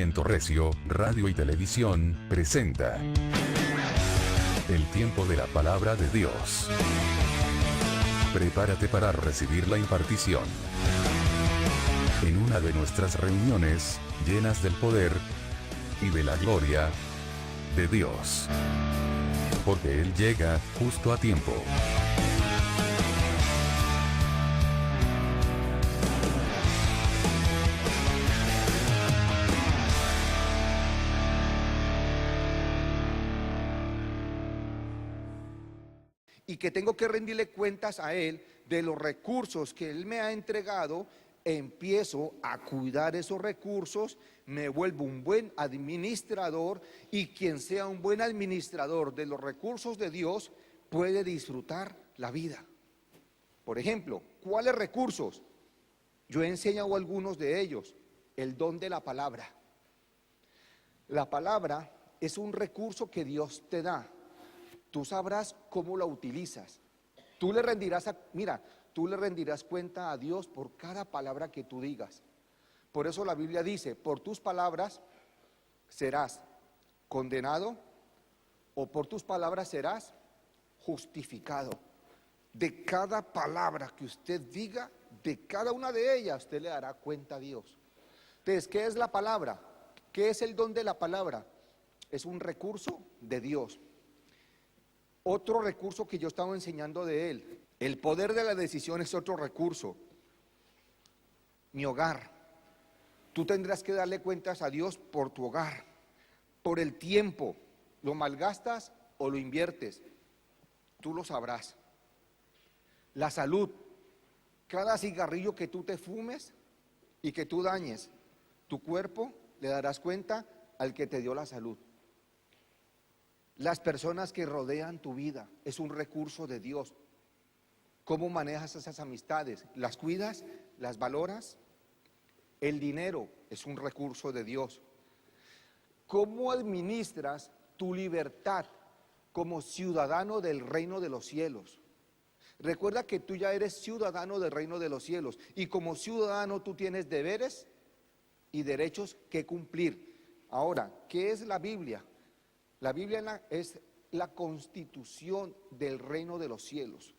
Viento Recio, Radio y Televisión, presenta El tiempo de la palabra de Dios. Prepárate para recibir la impartición. En una de nuestras reuniones, llenas del poder y de la gloria de Dios. Porque Él llega justo a tiempo. Y que tengo que rendirle cuentas a Él de los recursos que Él me ha entregado. Empiezo a cuidar esos recursos, me vuelvo un buen administrador, y quien sea un buen administrador de los recursos de Dios puede disfrutar la vida. Por ejemplo, ¿cuáles recursos? Yo he enseñado algunos de ellos. El don de la palabra. La palabra es un recurso que Dios te da. Tú sabrás cómo la utilizas. Tú le rendirás cuenta a Dios por cada palabra que tú digas. Por eso la Biblia dice, por tus palabras serás condenado, o por tus palabras serás justificado. De cada palabra que usted diga, de cada una de ellas, usted le dará cuenta a Dios. Entonces, ¿qué es la palabra? ¿Qué es el don de la palabra? Es un recurso de Dios. Otro recurso que yo estaba enseñando de Él, el poder de la decisión, es otro recurso. Mi hogar. Tú tendrás que darle cuentas a Dios por tu hogar, por el tiempo. ¿Lo malgastas o lo inviertes? Tú lo sabrás. La salud. Cada cigarrillo que tú te fumes y que tú dañes tu cuerpo, le darás cuenta al que te dio la salud. Las personas que rodean tu vida es un recurso de Dios. ¿Cómo manejas esas amistades? ¿Las cuidas? ¿Las valoras? El dinero es un recurso de Dios. ¿Cómo administras tu libertad como ciudadano del reino de los cielos? Recuerda que tú ya eres ciudadano del reino de los cielos, y como ciudadano tú tienes deberes y derechos que cumplir. Ahora, ¿qué es la Biblia? La Biblia es la constitución del reino de los cielos.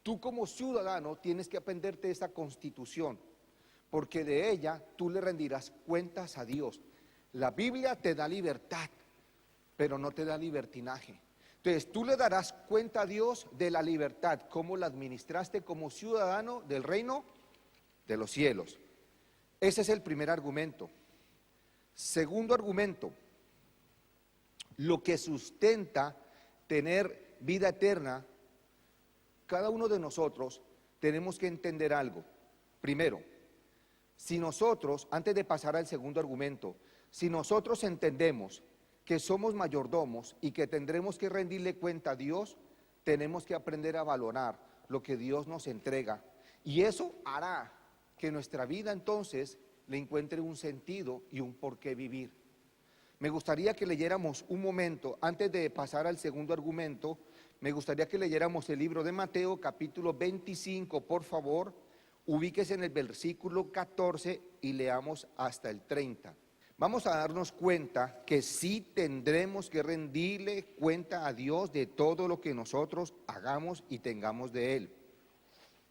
Tú como ciudadano tienes que aprenderte esta constitución, porque de ella tú le rendirás cuentas a Dios. La Biblia te da libertad, pero no te da libertinaje. Entonces tú le darás cuenta a Dios de la libertad, cómo la administraste como ciudadano del reino de los cielos. Ese es el primer argumento. Segundo argumento. Lo que sustenta tener vida eterna, cada uno de nosotros tenemos que entender algo. Primero, si nosotros, antes de pasar al segundo argumento, si nosotros entendemos que somos mayordomos y que tendremos que rendirle cuenta a Dios, tenemos que aprender a valorar lo que Dios nos entrega. Y eso hará que nuestra vida entonces le encuentre un sentido y un por qué vivir. Me gustaría que leyéramos un momento, antes de pasar al segundo argumento, me gustaría que leyéramos el libro de Mateo, capítulo 25, por favor. Ubíquese en el versículo 14 y leamos hasta el 30. Vamos a darnos cuenta que sí tendremos que rendirle cuenta a Dios de todo lo que nosotros hagamos y tengamos de Él.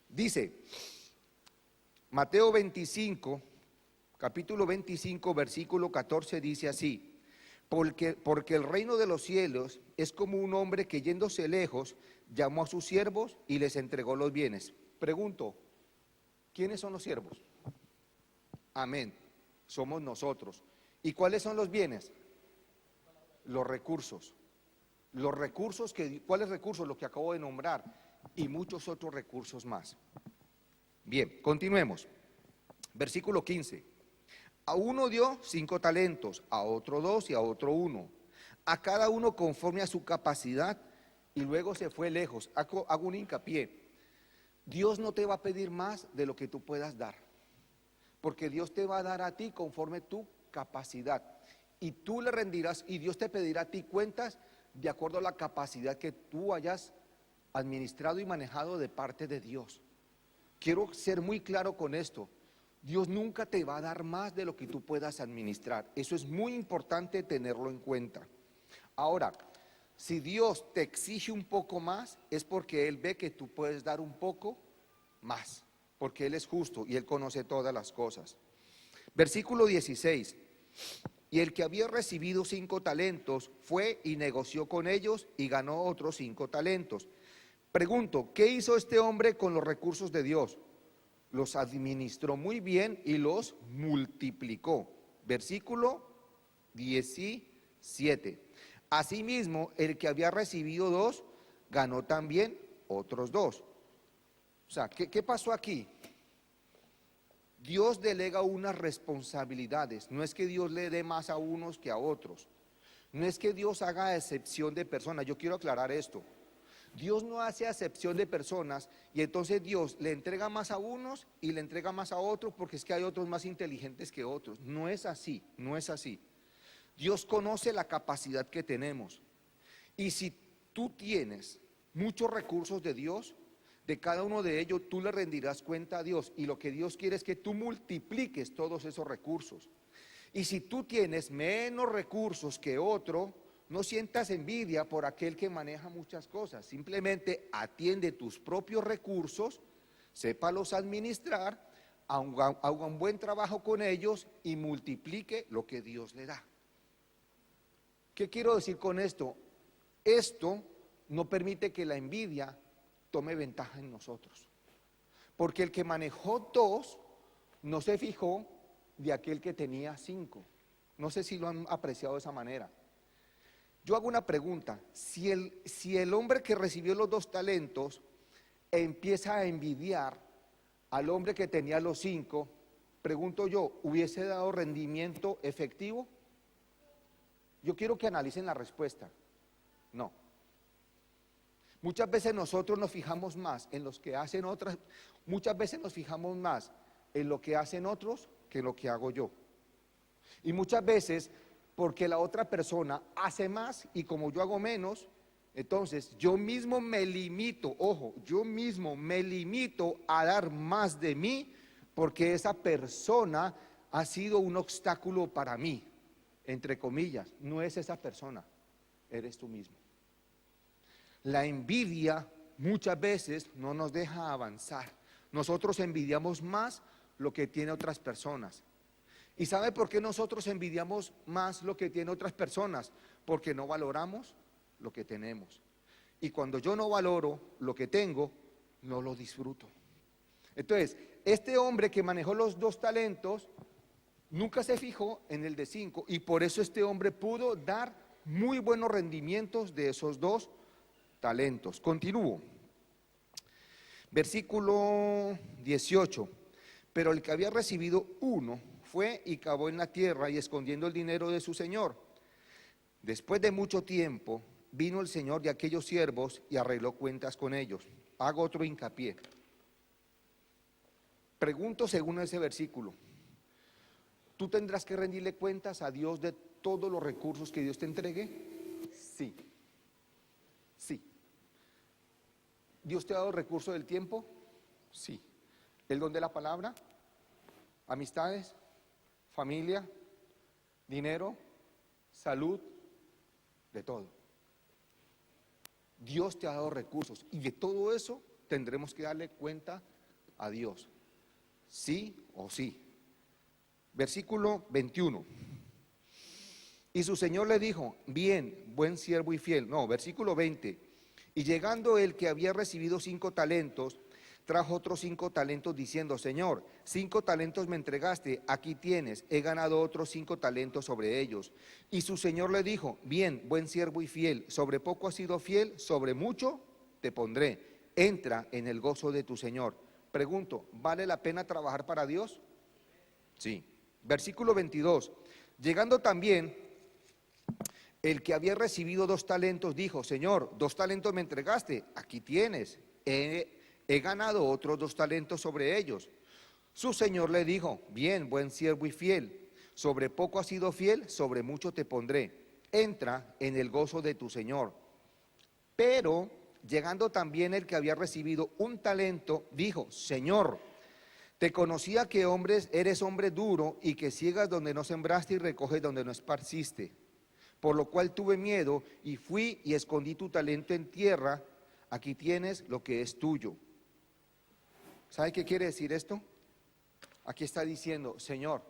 Dice, Mateo 25, capítulo 25, versículo 14, dice así: Porque el reino de los cielos es como un hombre que, yéndose lejos, llamó a sus siervos y les entregó los bienes. Pregunto, ¿quiénes son los siervos? Amén, somos nosotros. ¿Y cuáles son los bienes? Los recursos. ¿Cuáles recursos? Los que acabo de nombrar, y muchos otros recursos más. Bien, continuemos. Versículo 15. A uno dio 5 talentos, a otro 2 y a otro 1. A cada uno conforme a su capacidad, y luego se fue lejos. Hago un hincapié. Dios no te va a pedir más de lo que tú puedas dar, porque Dios te va a dar a ti conforme tu capacidad. Y tú le rendirás, y Dios te pedirá a ti cuentas de acuerdo a la capacidad que tú hayas administrado y manejado de parte de Dios. Quiero ser muy claro con esto. Dios nunca te va a dar más de lo que tú puedas administrar. Eso es muy importante tenerlo en cuenta. Ahora, si Dios te exige un poco más, es porque Él ve que tú puedes dar un poco más, porque Él es justo y Él conoce todas las cosas. Versículo 16. Y el que había recibido 5 talentos fue y negoció con ellos y ganó otros 5 talentos. Pregunto, ¿qué hizo este hombre con los recursos de Dios? Los administró muy bien y los multiplicó. Versículo 17. Asimismo, el que había recibido 2, ganó también otros 2. O sea, ¿qué pasó aquí? Dios delega unas responsabilidades. No es que Dios le dé más a unos que a otros. No es que Dios haga excepción de personas. Yo quiero aclarar esto. Dios no hace acepción de personas y entonces Dios le entrega más a unos y le entrega más a otros porque es que hay otros más inteligentes que otros. No es así, no es así. Dios conoce la capacidad que tenemos. Y si tú tienes muchos recursos de Dios, de cada uno de ellos tú le rendirás cuenta a Dios. Y lo que Dios quiere es que tú multipliques todos esos recursos. Y si tú tienes menos recursos que otro, no sientas envidia por aquel que maneja muchas cosas. Simplemente atiende tus propios recursos, sépalos administrar, haga un buen trabajo con ellos y multiplique lo que Dios le da. ¿Qué quiero decir con esto? Esto no permite que la envidia tome ventaja en nosotros. Porque el que manejó 2 no se fijó de aquel que tenía 5. No sé si lo han apreciado de esa manera. Yo hago una pregunta, si el hombre que recibió los 2 talentos empieza a envidiar al hombre que tenía los 5, pregunto yo, ¿hubiese dado rendimiento efectivo? Yo quiero que analicen la respuesta. No. Muchas veces nosotros nos fijamos más en los que hacen otras, muchas veces nos fijamos más en lo que hacen otros que lo que hago yo. Y muchas veces porque la otra persona hace más y como yo hago menos, entonces yo mismo me limito, ojo, yo mismo me limito a dar más de mí porque esa persona ha sido un obstáculo para mí, entre comillas. No es esa persona, eres tú mismo. La envidia muchas veces no nos deja avanzar. Nosotros envidiamos más lo que tienen otras personas. ¿Y sabe por qué nosotros envidiamos más lo que tienen otras personas? Porque no valoramos lo que tenemos. Y cuando yo no valoro lo que tengo, no lo disfruto. Entonces, este hombre que manejó los 2 talentos, nunca se fijó en el de 5 y por eso este hombre pudo dar muy buenos rendimientos de esos 2 talentos. Continúo. Versículo 18. Pero el que había recibido 1 fue y cavó en la tierra y escondiendo el dinero de su señor. Después de mucho tiempo vino el señor de aquellos siervos y arregló cuentas con ellos. Hago otro hincapié. Pregunto según ese versículo, ¿tú tendrás que rendirle cuentas a Dios de todos los recursos que Dios te entregue? Sí. Sí. ¿Dios te ha dado el recurso del tiempo? Sí. ¿El don de la palabra? ¿Amistades? ¿Familia? ¿Dinero? ¿Salud? De todo. Dios te ha dado recursos y de todo eso tendremos que darle cuenta a Dios. Sí o sí. Versículo 21. Y su señor le dijo, bien, buen siervo y fiel. No, versículo 20. Y llegando el que había recibido 5 talentos, trajo otros 5 talentos diciendo, Señor, 5 talentos me entregaste, aquí tienes, he ganado otros 5 talentos sobre ellos. Y su señor le dijo, bien, buen siervo y fiel, sobre poco has sido fiel, sobre mucho te pondré, entra en el gozo de tu señor. Pregunto, ¿vale la pena trabajar para Dios? Sí. Versículo 22, llegando también el que había recibido 2 talentos dijo, Señor, 2 talentos me entregaste, aquí tienes, he ganado otros 2 talentos sobre ellos. Su señor le dijo, bien, buen siervo y fiel, sobre poco has sido fiel, sobre mucho te pondré, entra en el gozo de tu señor. Pero llegando también el que había recibido 1 talento, dijo, Señor, Te conocía que eres hombre duro y que ciegas donde no sembraste y recoges donde no esparciste. Por lo cual tuve miedo y fui y escondí tu talento en tierra. Aquí tienes lo que es tuyo. ¿Sabe qué quiere decir esto? Aquí está diciendo, Señor,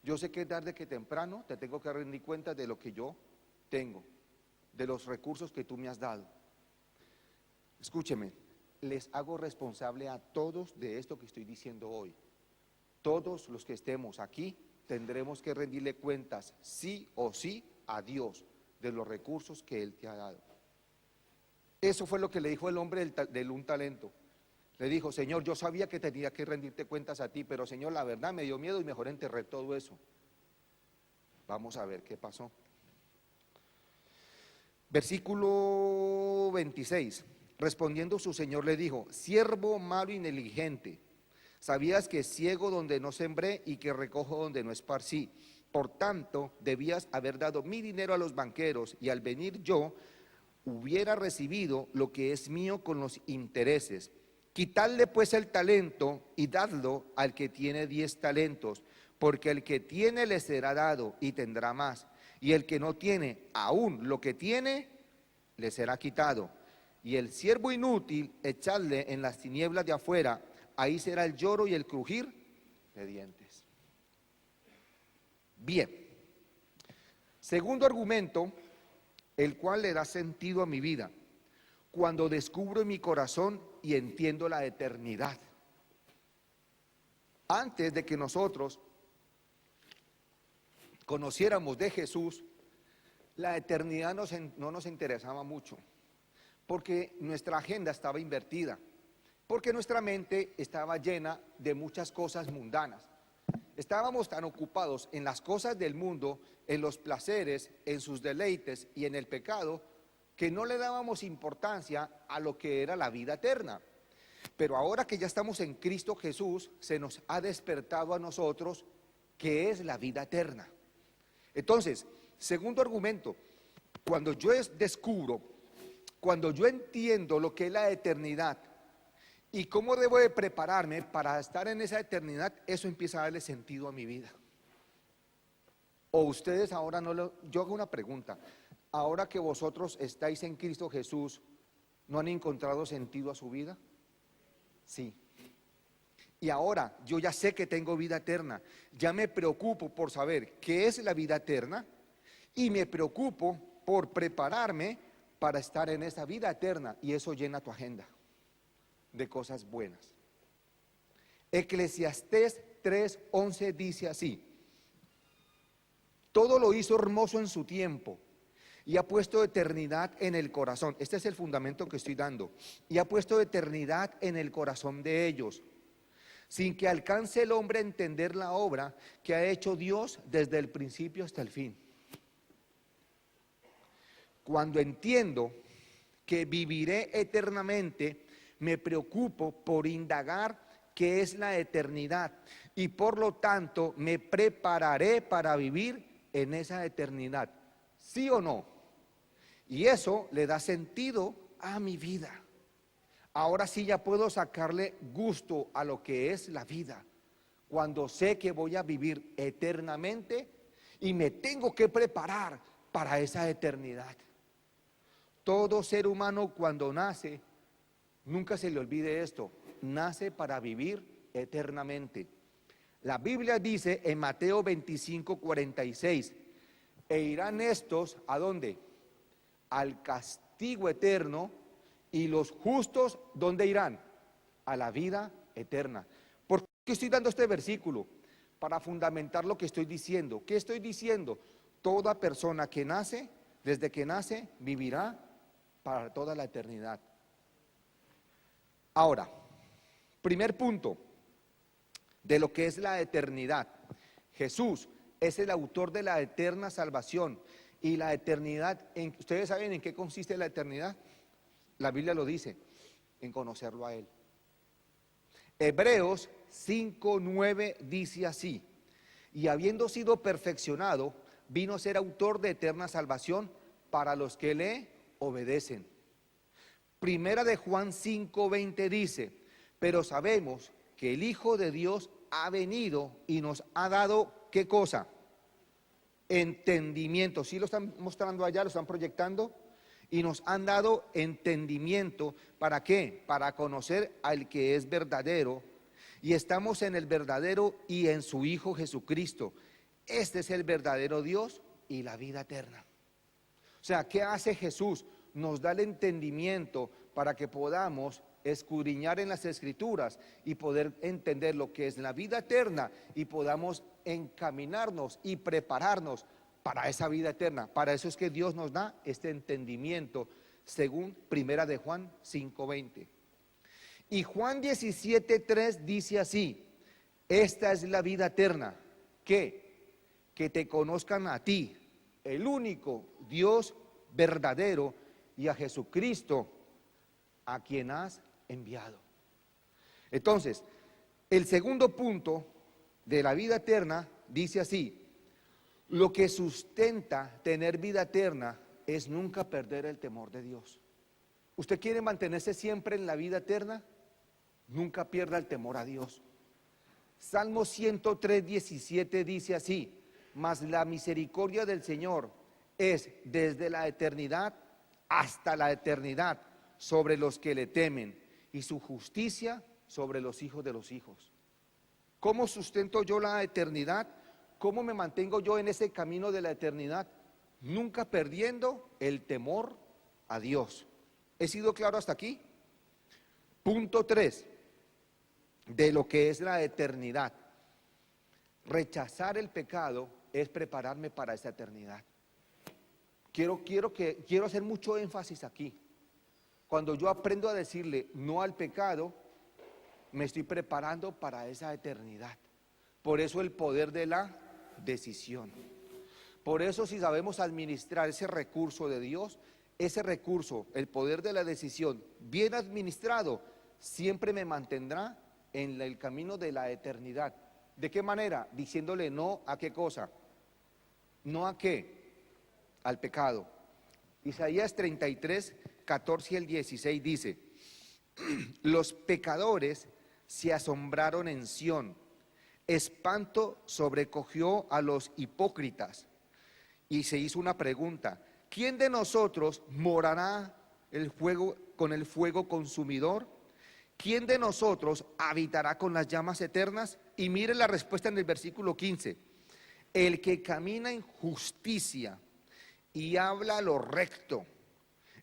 yo sé que tarde que temprano te tengo que rendir cuenta de lo que yo tengo, de los recursos que tú me has dado. Escúcheme, les hago responsable a todos de esto que estoy diciendo hoy. Todos los que estemos aquí tendremos que rendirle cuentas sí o sí a Dios de los recursos que Él te ha dado. Eso fue lo que le dijo el hombre del un talento. Le dijo, Señor, yo sabía que tenía que rendirte cuentas a ti, pero Señor, la verdad me dio miedo y mejor enterré todo eso. Vamos a ver qué pasó. Versículo 26. Respondiendo su Señor le dijo, siervo malo y negligente, sabías que ciego donde no sembré y que recojo donde no esparcí. Por tanto, debías haber dado mi dinero a los banqueros y al venir yo hubiera recibido lo que es mío con los intereses. Quitadle pues el talento y dadlo al que tiene 10 talentos, porque el que tiene le será dado y tendrá más, y el que no tiene, aún lo que tiene, le será quitado. Y el siervo inútil, echadle en las tinieblas de afuera, ahí será el lloro y el crujir de dientes. Bien, segundo argumento, el cual le da sentido a mi vida, cuando descubro en mi corazón y entiendo la eternidad. Antes de que nosotros conociéramos de Jesús, la eternidad no nos interesaba mucho, porque nuestra agenda estaba invertida, porque nuestra mente estaba llena de muchas cosas mundanas. Estábamos tan ocupados en las cosas del mundo, en los placeres, en sus deleites y en el pecado, que no le dábamos importancia a lo que era la vida eterna. Pero ahora que ya estamos en Cristo Jesús, se nos ha despertado a nosotros que es la vida eterna. Entonces, segundo argumento, cuando yo descubro, cuando yo entiendo lo que es la eternidad y cómo debo de prepararme para estar en esa eternidad, eso empieza a darle sentido a mi vida. O ustedes ahora yo hago una pregunta, ahora que vosotros estáis en Cristo Jesús, ¿no han encontrado sentido a su vida? Sí. Y ahora yo ya sé que tengo vida eterna, ya me preocupo por saber qué es la vida eterna y me preocupo por prepararme para estar en esa vida eterna, y eso llena tu agenda de cosas buenas. Eclesiastés 3:11 dice así: todo lo hizo hermoso en su tiempo y ha puesto eternidad en el corazón. Este es el fundamento que estoy dando. Y ha puesto eternidad en el corazón de ellos, sin que alcance el hombre a entender la obra que ha hecho Dios desde el principio hasta el fin. Cuando entiendo que viviré eternamente, me preocupo por indagar qué es la eternidad y por lo tanto me prepararé para vivir en esa eternidad, ¿sí o no? Y eso le da sentido a mi vida. Ahora sí ya puedo sacarle gusto a lo que es la vida, cuando sé que voy a vivir eternamente y me tengo que preparar para esa eternidad. Todo ser humano cuando nace, nunca se le olvide esto, nace para vivir eternamente. La Biblia dice en Mateo 25:46, e irán estos, ¿a dónde? Al castigo eterno, y los justos, ¿dónde irán? A la vida eterna. ¿Por qué estoy dando este versículo? Para fundamentar lo que estoy diciendo. ¿Qué estoy diciendo? Toda persona que nace, desde que nace, vivirá para toda la eternidad. Ahora, primer punto de lo que es la eternidad. Jesús es el autor de la eterna salvación. Y la eternidad, ¿ustedes saben en qué consiste la eternidad? La Biblia lo dice, en conocerlo a Él. Hebreos 5:9 dice así: y habiendo sido perfeccionado, vino a ser autor de eterna salvación para los que le obedecen. Primera de Juan 5:20 dice: pero sabemos que el Hijo de Dios ha venido y nos ha dado, ¿qué cosa? Entendimiento. ¿Sí lo están mostrando allá? ¿Lo están proyectando? Y nos han dado entendimiento. ¿Para qué? Para conocer al que es verdadero. Y estamos en el verdadero y en su Hijo Jesucristo. Este es el verdadero Dios y la vida eterna. O sea, ¿qué hace Jesús? Nos da el entendimiento para que podamos escudriñar en las Escrituras y poder entender lo que es la vida eterna y podamos encaminarnos y prepararnos para esa vida eterna. Para eso es que Dios nos da este entendimiento, según Primera de Juan 5:20. Y Juan 17:3 dice así: esta es la vida eterna, que te conozcan a ti, el único Dios verdadero, y a Jesucristo, a quien has enviado. Entonces, el segundo punto de la vida eterna dice así: lo que sustenta tener vida eterna es nunca perder el temor de Dios. ¿Usted quiere mantenerse siempre en la vida eterna? Nunca pierda el temor a Dios. Salmo 103:17 dice así: mas la misericordia del Señor es desde la eternidad hasta la eternidad sobre los que le temen, y su justicia sobre los hijos de los hijos. ¿Cómo sustento yo la eternidad? ¿Cómo me mantengo yo en ese camino de la eternidad? Nunca perdiendo el temor a Dios. ¿He sido claro hasta aquí? Punto 3, de lo que es la eternidad. Rechazar el pecado es prepararme para esa eternidad. Quiero hacer mucho énfasis aquí. Cuando yo aprendo a decirle no al pecado, me estoy preparando para esa eternidad. Por eso el poder de la decisión. Por eso, si sabemos administrar ese recurso de Dios, ese recurso, el poder de la decisión, bien administrado, siempre me mantendrá en el camino de la eternidad. ¿De qué manera? Diciéndole no a qué cosa. ¿No a qué? Al pecado. Isaías 33:14 al 16 dice: los pecadores se asombraron en Sión, espanto sobrecogió a los hipócritas. Y se hizo una pregunta: ¿quién de nosotros morará con el fuego consumidor? ¿Quién de nosotros habitará con las llamas eternas? Y mire la respuesta en el versículo 15: el que camina en justicia y habla lo recto,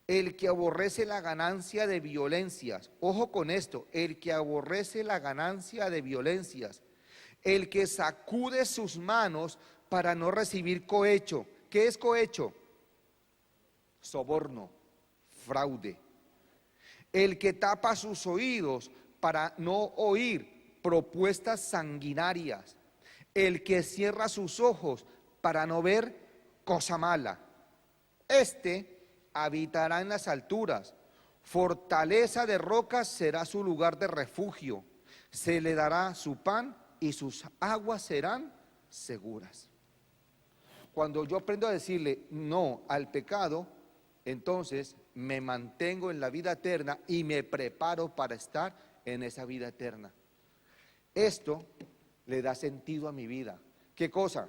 el que aborrece la ganancia de violencias. Ojo con esto: el que aborrece la ganancia de violencias, el que sacude sus manos para no recibir cohecho. ¿Qué es cohecho? Soborno, fraude. El que tapa sus oídos para no oír propuestas sanguinarias. El que cierra sus ojos para no ver cosa mala. Este habitará en las alturas, fortaleza de rocas será su lugar de refugio. Se le dará su pan y sus aguas serán seguras. Cuando yo aprendo a decirle no al pecado, entonces me mantengo en la vida eterna y me preparo para estar en esa vida eterna. Esto le da sentido a mi vida. ¿Qué cosa?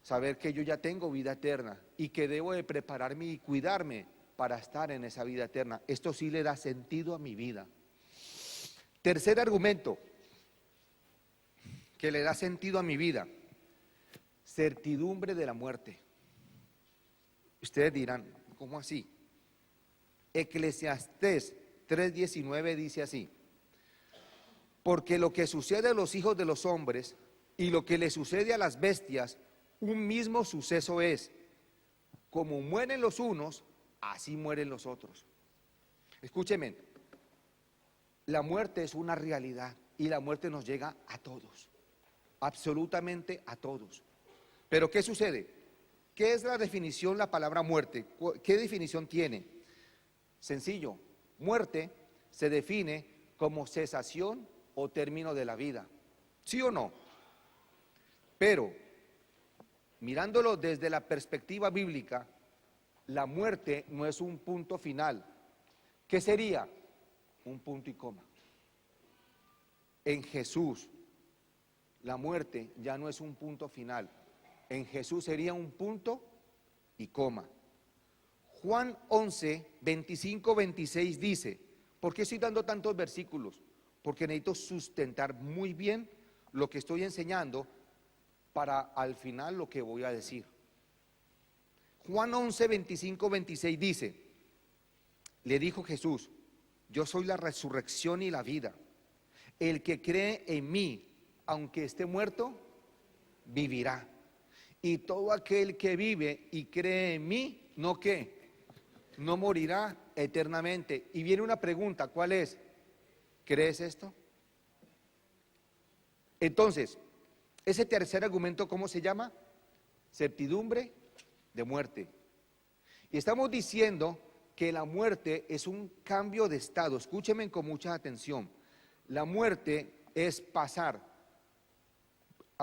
Saber que yo ya tengo vida eterna y que debo de prepararme y cuidarme para estar en esa vida eterna. Esto sí le da sentido a mi vida. Tercer argumento que le da sentido a mi vida: certidumbre de la muerte. Ustedes dirán, ¿cómo así? Eclesiastés 3:19 dice así: porque lo que sucede a los hijos de los hombres y lo que le sucede a las bestias, un mismo suceso es. Como mueren los unos, así mueren los otros. Escúcheme, la muerte es una realidad y la muerte nos llega a todos, absolutamente a todos. Pero ¿qué sucede? ¿Qué es la definición, la palabra muerte? ¿Qué definición tiene? Sencillo: muerte se define como cesación o término de la vida. ¿Sí o no? Pero, mirándolo desde la perspectiva bíblica, la muerte no es un punto final. ¿Qué sería? Un punto y coma. En Jesús, la muerte ya no es un punto final. En Jesús sería un punto y coma. Juan 11, 25, 26 dice, ¿por qué estoy dando tantos versículos? Porque necesito sustentar muy bien lo que estoy enseñando para al final lo que voy a decir. Juan 11, 25, 26 dice, le dijo Jesús, yo soy la resurrección y la vida. El que cree en mí, aunque esté muerto, vivirá. Y todo aquel que vive y cree en mí, ¿no qué? No morirá eternamente. Y viene una pregunta, ¿cuál es? ¿Crees esto? Entonces, ese tercer argumento, ¿cómo se llama? Certidumbre de muerte. Y estamos diciendo que la muerte es un cambio de estado. Escúchenme con mucha atención. La muerte es pasar,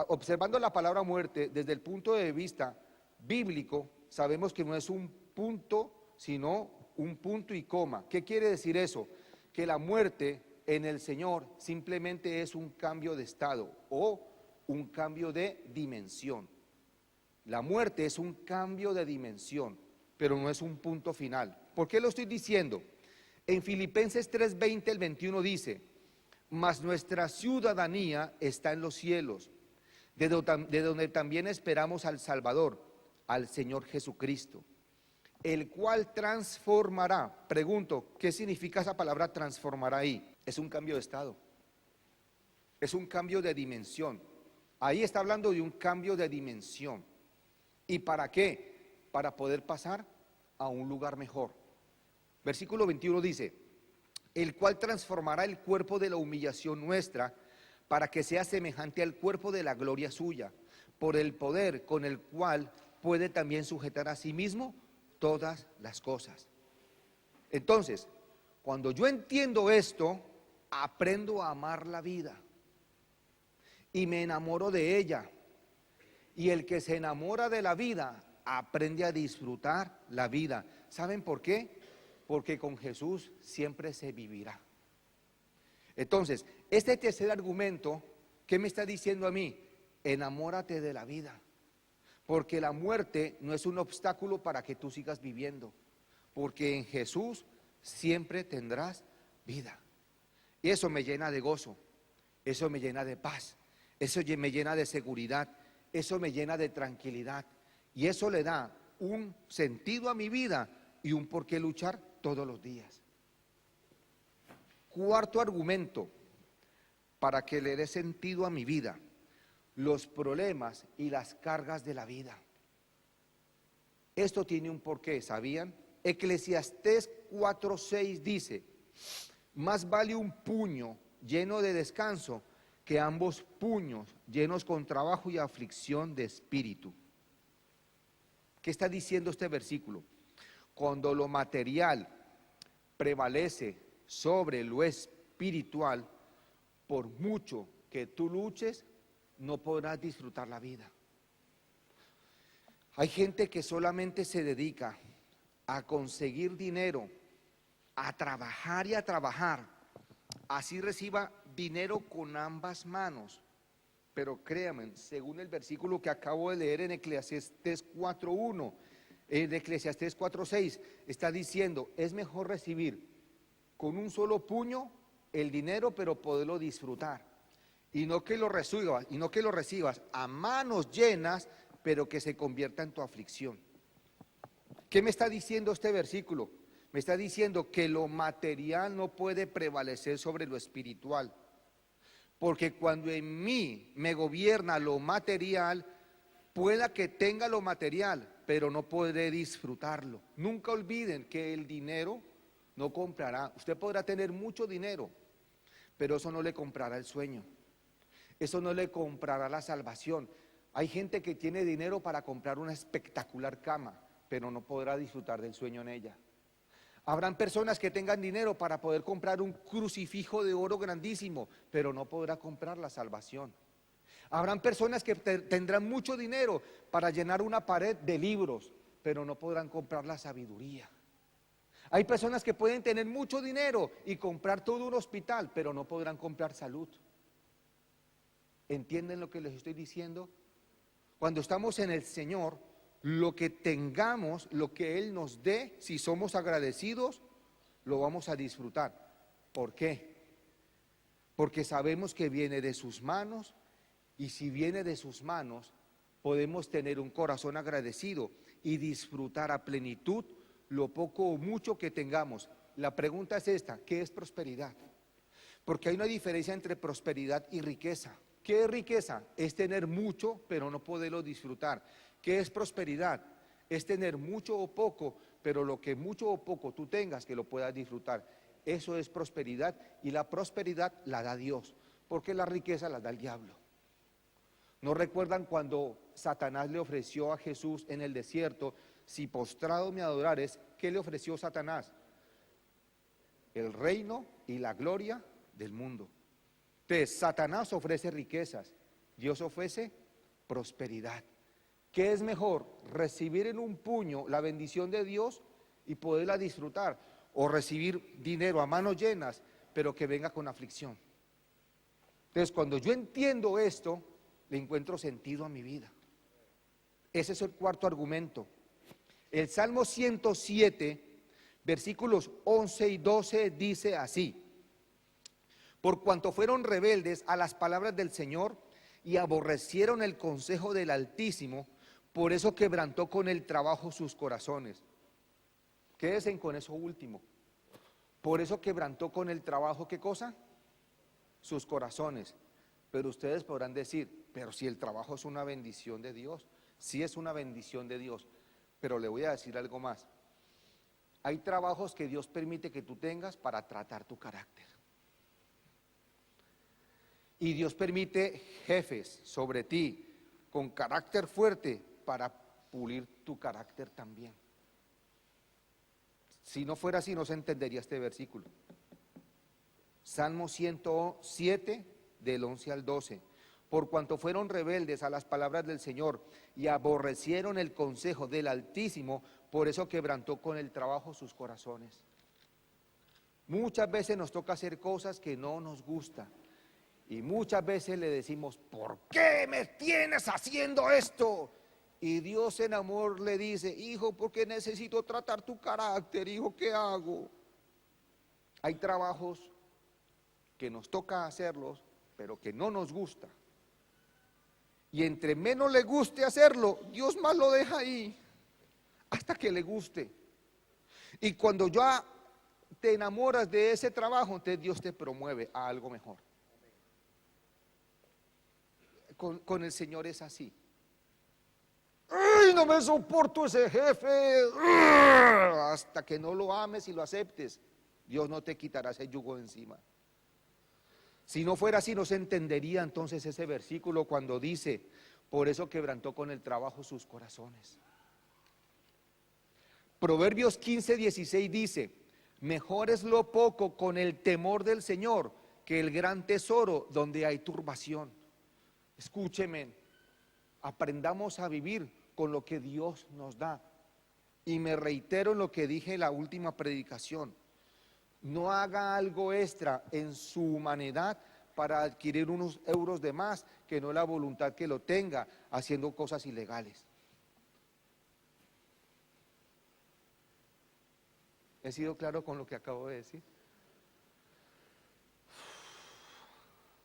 observando la palabra muerte desde el punto de vista bíblico, sabemos que no es un punto, sino un punto y coma. ¿Qué quiere decir eso? Que la muerte en el Señor simplemente es un cambio de estado o un cambio de dimensión. La muerte es un cambio de dimensión, pero no es un punto final. ¿Por qué lo estoy diciendo? En Filipenses 3:20, el 21 dice, mas nuestra ciudadanía está en los cielos, de donde también esperamos al Salvador, al Señor Jesucristo, el cual transformará. Pregunto, ¿qué significa esa palabra transformará ahí? Es un cambio de estado, es un cambio de dimensión. Ahí está hablando de un cambio de dimensión. ¿Y para qué? Para poder pasar a un lugar mejor. Versículo 21 dice, el cual transformará el cuerpo de la humillación nuestra para que sea semejante al cuerpo de la gloria suya, por el poder con el cual puede también sujetar a sí mismo todas las cosas. Entonces, cuando yo entiendo esto, aprendo a amar la vida y me enamoro de ella. Y el que se enamora de la vida aprende a disfrutar la vida. ¿Saben por qué? Porque con Jesús siempre se vivirá. Entonces, este tercer argumento, ¿qué me está diciendo a mí? Enamórate de la vida, porque la muerte no es un obstáculo para que tú sigas viviendo, porque en Jesús siempre tendrás vida. Y eso me llena de gozo, eso me llena de paz, eso me llena de seguridad, eso me llena de tranquilidad, y eso le da un sentido a mi vida y un por qué luchar todos los días. Cuarto argumento para que le dé sentido a mi vida: los problemas y las cargas de la vida. Esto tiene un porqué, ¿sabían? Eclesiastés 4:6 dice, más vale un puño lleno de descanso que ambos puños llenos con trabajo y aflicción de espíritu. ¿Qué está diciendo este versículo? Cuando lo material prevalece sobre lo espiritual, por mucho que tú luches, no podrás disfrutar la vida. Hay gente que solamente se dedica a conseguir dinero, a trabajar y a trabajar, así reciba dinero con ambas manos. Pero créanme, según el versículo que acabo de leer en Eclesiastés 4:1, en Eclesiastés 4:6, está diciendo, es mejor recibir con un solo puño el dinero, pero poderlo disfrutar, y no que lo recibas a manos llenas, pero que se convierta en tu aflicción. ¿Qué me está diciendo este versículo? Me está diciendo que lo material no puede prevalecer sobre lo espiritual, porque cuando en mí me gobierna lo material, pueda que tenga lo material, pero no podré disfrutarlo. Nunca olviden que el dinero no comprará. Usted podrá tener mucho dinero, pero eso no le comprará el sueño, eso no le comprará la salvación. Hay gente que tiene dinero para comprar una espectacular cama, pero no podrá disfrutar del sueño en ella. Habrán personas que tengan dinero para poder comprar un crucifijo de oro grandísimo, pero no podrá comprar la salvación. Habrán personas que tendrán mucho dinero para llenar una pared de libros, pero no podrán comprar la sabiduría. Hay personas que pueden tener mucho dinero y comprar todo un hospital, pero no podrán comprar salud. ¿Entienden lo que les estoy diciendo? Cuando estamos en el Señor, lo que tengamos, lo que Él nos dé, si somos agradecidos, lo vamos a disfrutar. ¿Por qué? Porque sabemos que viene de sus manos, y si viene de sus manos, podemos tener un corazón agradecido y disfrutar a plenitud lo poco o mucho que tengamos. La pregunta es esta: ¿qué es prosperidad? Porque hay una diferencia entre prosperidad y riqueza. ¿Qué es riqueza? Es tener mucho, pero no poderlo disfrutar. ¿Qué es prosperidad? Es tener mucho o poco, pero lo que mucho o poco tú tengas, que lo puedas disfrutar. Eso es prosperidad, y la prosperidad la da Dios, porque la riqueza la da el diablo. ¿No recuerdan cuando Satanás le ofreció a Jesús en el desierto: si postrado me adorares? ¿Qué le ofreció Satanás? El reino y la gloria del mundo. Entonces, Satanás ofrece riquezas, Dios ofrece prosperidad. ¿Qué es mejor? ¿Recibir en un puño la bendición de Dios y poderla disfrutar, o recibir dinero a manos llenas, pero que venga con aflicción? Entonces, cuando yo entiendo esto, le encuentro sentido a mi vida. Ese es el cuarto argumento. El Salmo 107, versículos 11 y 12 dice así: por cuanto fueron rebeldes a las palabras del Señor y aborrecieron el consejo del Altísimo, por eso quebrantó con el trabajo sus corazones. Quédense con eso último. Por eso quebrantó con el trabajo, ¿qué cosa? Sus corazones. Pero ustedes podrán decir: pero si el trabajo es una bendición de Dios. Sí, es una bendición de Dios, pero le voy a decir algo más. Hay trabajos que Dios permite que tú tengas para tratar tu carácter. Y Dios permite jefes sobre ti con carácter fuerte para pulir tu carácter también. Si no fuera así, no se entendería este versículo. Salmo 107, del 11 al 12. Por cuanto fueron rebeldes a las palabras del Señor y aborrecieron el consejo del Altísimo, por eso quebrantó con el trabajo sus corazones. Muchas veces nos toca hacer cosas que no nos gustan, y muchas veces le decimos: ¿por qué me tienes haciendo esto? Y Dios en amor le dice: hijo, porque necesito tratar tu carácter, hijo, ¿qué hago? Hay trabajos que nos toca hacerlos, pero que no nos gusta. Y entre menos le guste hacerlo, Dios más lo deja ahí, hasta que le guste. Y cuando ya te enamoras de ese trabajo, entonces Dios te promueve a algo mejor. Con el Señor es así. ¡Ay, no me soporto ese jefe! Hasta que no lo ames y lo aceptes, Dios no te quitará ese yugo de encima. Si no fuera así, no se entendería entonces ese versículo cuando dice: por eso quebrantó con el trabajo sus corazones. Proverbios 15, 16 dice: mejor es lo poco con el temor del Señor que el gran tesoro donde hay turbación. Escúcheme, aprendamos a vivir con lo que Dios nos da. Y me reitero en lo que dije en la última predicación: no haga algo extra en su humanidad para adquirir unos euros de más, que no la voluntad que lo tenga haciendo cosas ilegales. ¿He sido claro con lo que acabo de decir?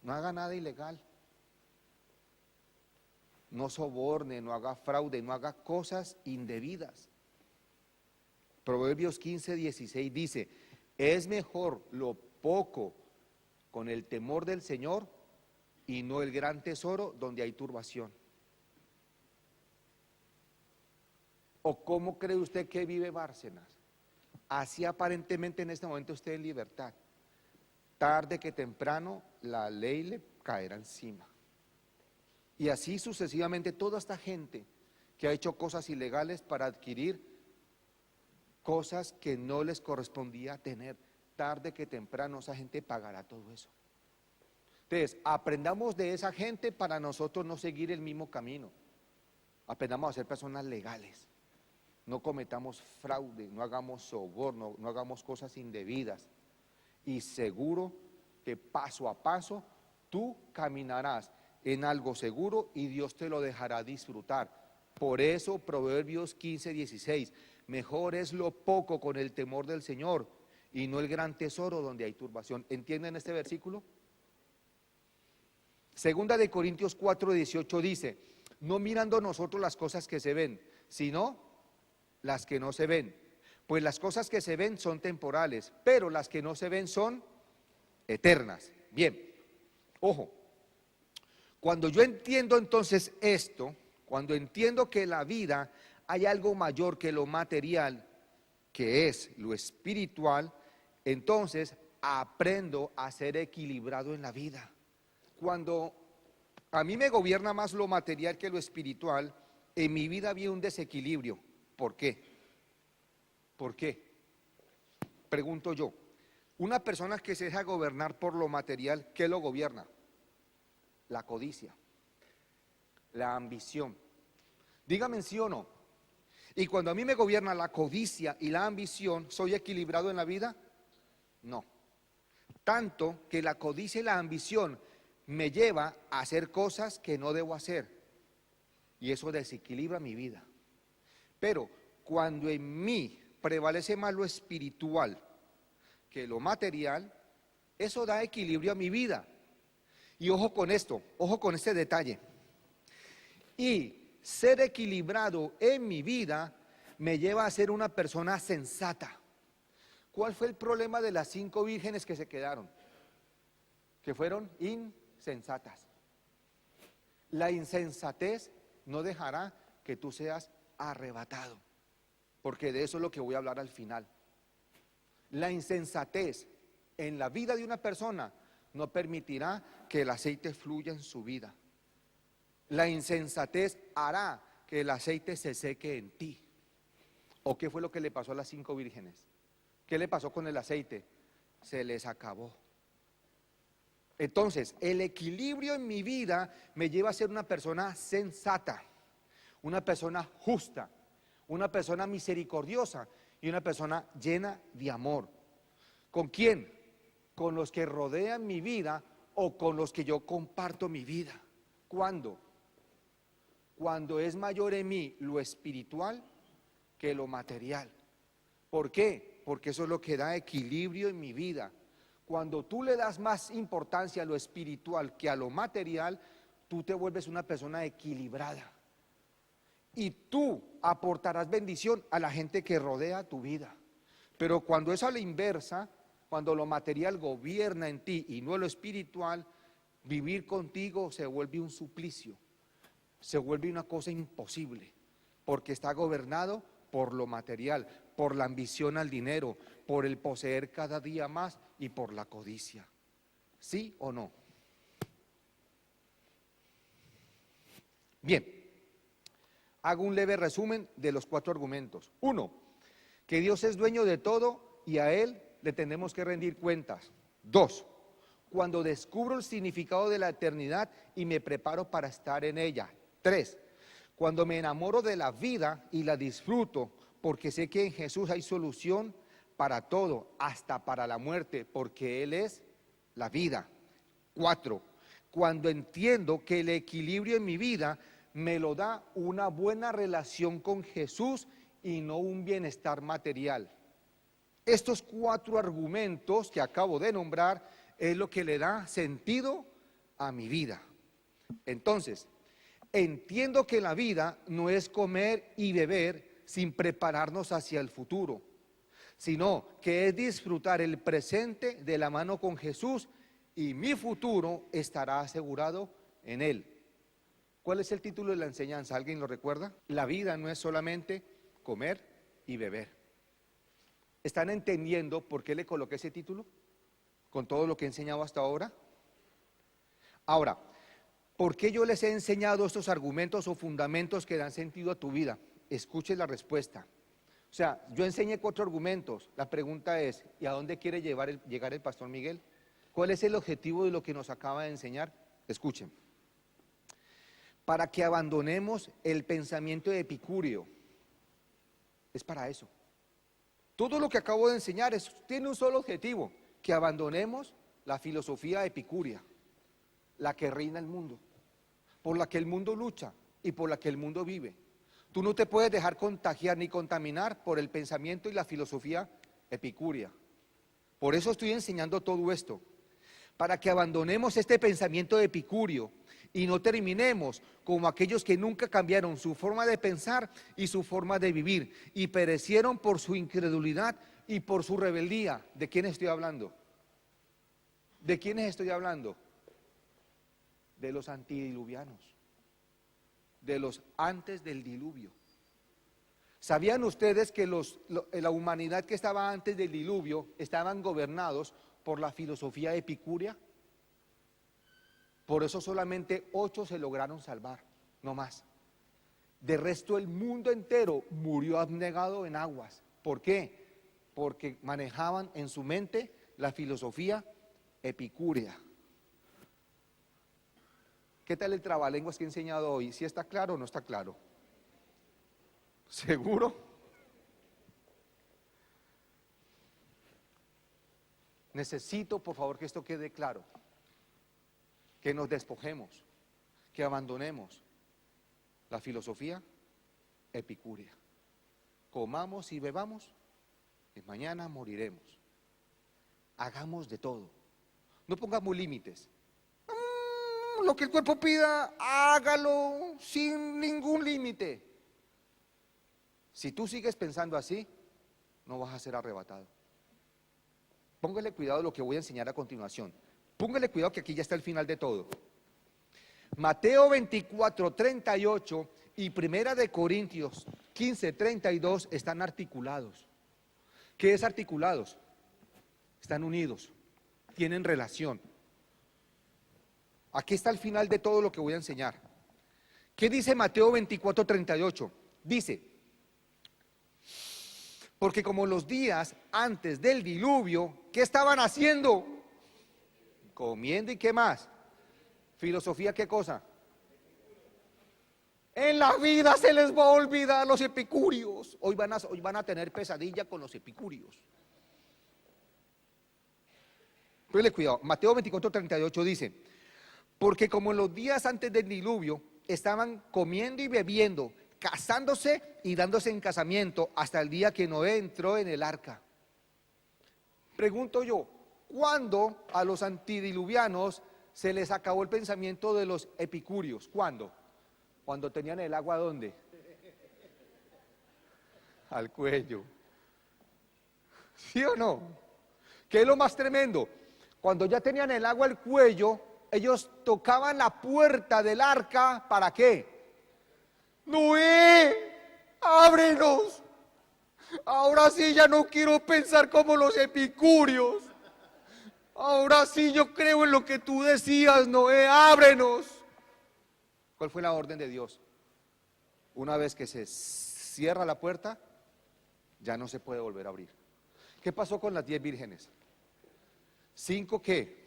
No haga nada ilegal. No soborne, no haga fraude, no haga cosas indebidas. Proverbios 15, 16 dice: es mejor lo poco con el temor del Señor y no el gran tesoro donde hay turbación. ¿O cómo cree usted que vive Bárcenas? Así aparentemente en este momento usted en libertad. Tarde que temprano la ley le caerá encima. Y así sucesivamente toda esta gente que ha hecho cosas ilegales para adquirir cosas que no les correspondía tener, tarde que temprano esa gente pagará todo eso. Entonces, aprendamos de esa gente para nosotros no seguir el mismo camino. Aprendamos a ser personas legales. No cometamos fraude, no hagamos soborno, no hagamos cosas indebidas. Y seguro que paso a paso tú caminarás en algo seguro y Dios te lo dejará disfrutar. Por eso Proverbios 15:16, mejor es lo poco con el temor del Señor y no el gran tesoro donde hay turbación. ¿Entienden este versículo? Segunda de Corintios 4:18 dice, no mirando nosotros las cosas que se ven, sino las que no se ven. Pues las cosas que se ven son temporales, pero las que no se ven son eternas. Bien, ojo, cuando yo entiendo entonces esto, cuando entiendo que en la vida hay algo mayor que lo material, que es lo espiritual, entonces aprendo a ser equilibrado en la vida. Cuando a mí me gobierna más lo material que lo espiritual, en mi vida había un desequilibrio. ¿Por qué? ¿Por qué? Pregunto yo. Una persona que se deja gobernar por lo material, ¿qué lo gobierna? La codicia, la ambición. Dígame sí o no. Y cuando a mí me gobierna la codicia y la ambición, ¿soy equilibrado en la vida? No. Tanto que la codicia y la ambición me lleva a hacer cosas que no debo hacer. Y eso desequilibra mi vida. Pero cuando en mí prevalece más lo espiritual que lo material, eso da equilibrio a mi vida. Y ojo con esto, ojo con este detalle. Y ser equilibrado en mi vida me lleva a ser una persona sensata. ¿Cuál fue el problema de las 5 vírgenes que se quedaron? Que fueron insensatas. La insensatez no dejará que tú seas arrebatado, porque de eso es lo que voy a hablar al final. La insensatez en la vida de una persona no permitirá que el aceite fluya en su vida. La insensatez hará que el aceite se seque en ti. ¿O qué fue lo que le pasó a las 5 vírgenes? ¿Qué le pasó con el aceite? Se les acabó. Entonces, el equilibrio en mi vida me lleva a ser una persona sensata, una persona justa, una persona misericordiosa y una persona llena de amor. ¿Con quién? Con los que rodean mi vida o con los que yo comparto mi vida. ¿Cuándo? Cuando es mayor en mí lo espiritual que lo material. ¿Por qué? Porque eso es lo que da equilibrio en mi vida. Cuando tú le das más importancia a lo espiritual que a lo material, tú te vuelves una persona equilibrada. Y tú aportarás bendición a la gente que rodea tu vida. Pero cuando es a la inversa, cuando lo material gobierna en ti y no lo espiritual, vivir contigo se vuelve un suplicio, se vuelve una cosa imposible, porque está gobernado por lo material, por la ambición al dinero, por el poseer cada día más y por la codicia. ¿Sí o no? Bien, hago un leve resumen de los 4 argumentos. 1, que Dios es dueño de todo y a Él le tenemos que rendir cuentas. 2, cuando descubro el significado de la eternidad y me preparo para estar en ella. 3, cuando me enamoro de la vida y la disfruto, porque sé que en Jesús hay solución para todo, hasta para la muerte, porque Él es la vida. 4, cuando entiendo que el equilibrio en mi vida me lo da una buena relación con Jesús y no un bienestar material. Estos 4 argumentos que acabo de nombrar es lo que le da sentido a mi vida. Entonces, entiendo que la vida no es comer y beber sin prepararnos hacia el futuro, sino que es disfrutar el presente de la mano con Jesús y mi futuro estará asegurado en Él. ¿Cuál es el título de la enseñanza? ¿Alguien lo recuerda? La vida no es solamente comer y beber. ¿Están entendiendo por qué le coloqué ese título? Con todo lo que he enseñado hasta ahora. Ahora, ¿por qué yo les he enseñado estos argumentos o fundamentos que dan sentido a tu vida? Escuche la respuesta. O sea, yo enseñé 4 argumentos. La pregunta es, ¿y a dónde quiere llegar el pastor Miguel? ¿Cuál es el objetivo de lo que nos acaba de enseñar? Escuchen. Para que abandonemos el pensamiento epicúreo. Es para eso. Todo lo que acabo de enseñar tiene un solo objetivo, que abandonemos la filosofía epicúrea, la que reina el mundo. por la que el mundo lucha y por la que el mundo vive. Tú no te puedes dejar contagiar ni contaminar por el pensamiento y la filosofía epicúrea. Por eso estoy enseñando todo esto, para que abandonemos este pensamiento epicúreo y no terminemos como aquellos que nunca cambiaron su forma de pensar y su forma de vivir y perecieron por su incredulidad y por su rebeldía. ¿De quién estoy hablando? ¿De quiénes estoy hablando? De los antidiluvianos, de los antes del diluvio. ¿Sabían ustedes que la humanidad que estaba antes del diluvio estaban gobernados por la filosofía epicúrea? Por eso solamente 8 se lograron salvar, no más. De resto el mundo entero murió abnegado en aguas. ¿Por qué? Porque manejaban en su mente la filosofía epicúrea. ¿Qué tal el trabalenguas que he enseñado hoy? ¿Si está claro o no está claro? ¿Seguro? Necesito, por favor, que esto quede claro. Que nos despojemos, que abandonemos la filosofía epicúrea. Comamos y bebamos, y mañana moriremos. Hagamos de todo. No pongamos límites. Lo que el cuerpo pida, hágalo sin ningún límite. Si tú sigues pensando así, no vas a ser arrebatado. Póngale cuidado a lo que voy a enseñar a continuación. Póngale cuidado que aquí ya está el final de todo. Mateo 24:38 y Primera de Corintios 15:32 están articulados. ¿Qué es articulados? Están unidos, tienen relación. Aquí está el final de todo lo que voy a enseñar. ¿Qué dice Mateo 24:38? Dice: porque como los días antes del diluvio, ¿qué estaban haciendo? Comiendo y ¿qué más? Filosofía, ¿qué cosa? En la vida se les va a olvidar los epicúreos. Hoy van a tener pesadilla con los epicúreos. Ponle cuidado. Mateo 24:38 dice: porque como en los días antes del diluvio estaban comiendo y bebiendo, casándose y dándose en casamiento hasta el día que Noé entró en el arca. Pregunto yo, ¿cuándo a los antidiluvianos se les acabó el pensamiento de los epicúreos? ¿Cuándo? Cuando tenían el agua, ¿dónde? Al cuello. ¿Sí o no? ¿Qué es lo más tremendo? Cuando ya tenían el agua al cuello, ellos tocaban la puerta del arca, ¿para qué? Noé, ábrenos. Ahora sí ya no quiero pensar como los epicúreos. Ahora sí yo creo en lo que tú decías, Noé, ábrenos. ¿Cuál fue la orden de Dios? Una vez que se cierra la puerta, ya no se puede volver a abrir. ¿Qué pasó con las 10 vírgenes? 5 que